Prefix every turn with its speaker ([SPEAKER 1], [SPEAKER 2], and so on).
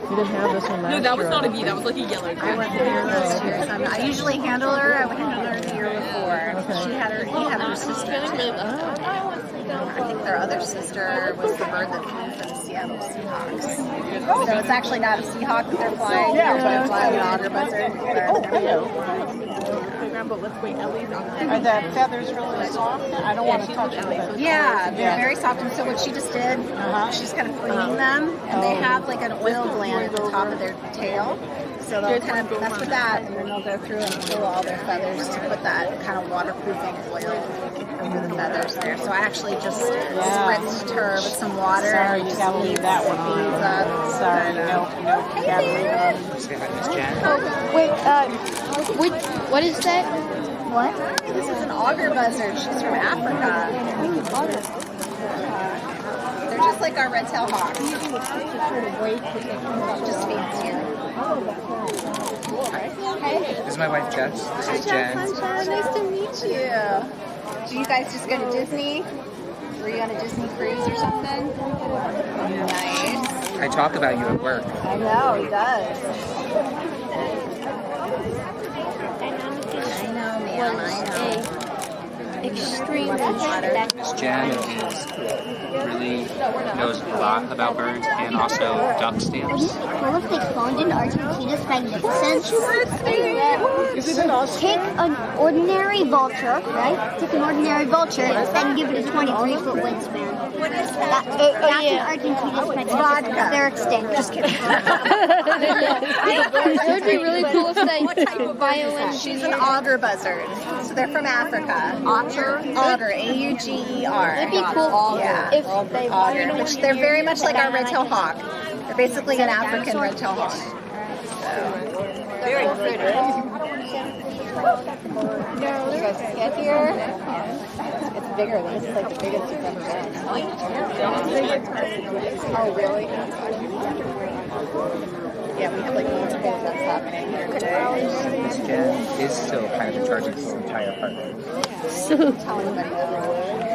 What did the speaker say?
[SPEAKER 1] You didn't have this one last year.
[SPEAKER 2] No, that was not a bee. That was like a yellow
[SPEAKER 3] I wasn't here last year. So I usually handle her. I would handle her the year before.
[SPEAKER 2] Okay.
[SPEAKER 3] He had her sister too. I think their other sister was the bird that flew for the Seattle Seahawks. So it's actually not a Seahawk that they're flying. They're flying an auger buzzard.
[SPEAKER 2] But let's wait. Ellie's on that.
[SPEAKER 1] Are the feathers really soft? I don't want to touch them.
[SPEAKER 3] Yeah, they're very soft. And so what she just did, she's kind of cleaning them, and they have like an oil gland at the top of their tail. So they'll kind of mess with that, and then they'll go through and pull all their feathers to put that kind of waterproofing oil over the feathers there. So I actually just spritzed her with some water.
[SPEAKER 1] Sorry, you gotta leave that one on. Sorry, no, you gotta leave it on.
[SPEAKER 4] Wait, what is that? What?
[SPEAKER 3] This is an auger buzzard. She's from Africa. They're just like our red-tailed hawks. Just fancier.
[SPEAKER 5] This is my wife Jess. This is Jen.
[SPEAKER 3] Nice to meet you. Do you guys just go to Disney? Were you on a Disney cruise or something? Nice.
[SPEAKER 5] I talk about you at work.
[SPEAKER 3] I know, he does. I know, man. I know.
[SPEAKER 4] Extremely
[SPEAKER 5] Miss Jen really knows a lot about birds and also duck stamps.
[SPEAKER 4] prolific found in Argentina's magnificent. Take an ordinary vulture, right? Take an ordinary vulture and give it a 23-foot wingspan.
[SPEAKER 3] What is that?
[SPEAKER 4] That's in Argentina's magnificent. They're extinct. Just kidding. It would be really cool if they violin.
[SPEAKER 3] She's an auger buzzard. So they're from Africa. Auger? Auger. A-U-G-E-R.
[SPEAKER 4] It'd be cool if they
[SPEAKER 3] Auger. Which they're very much like our red-tailed hawk. They're basically an African red-tailed hawk. So. Very pretty. You guys can get here. It's bigger. This is like the biggest you've ever been. Oh, really? Yeah, we have like multiple events happening here today.
[SPEAKER 5] Miss Jen is still kind of in charge of this entire park.
[SPEAKER 3] Tell anybody that.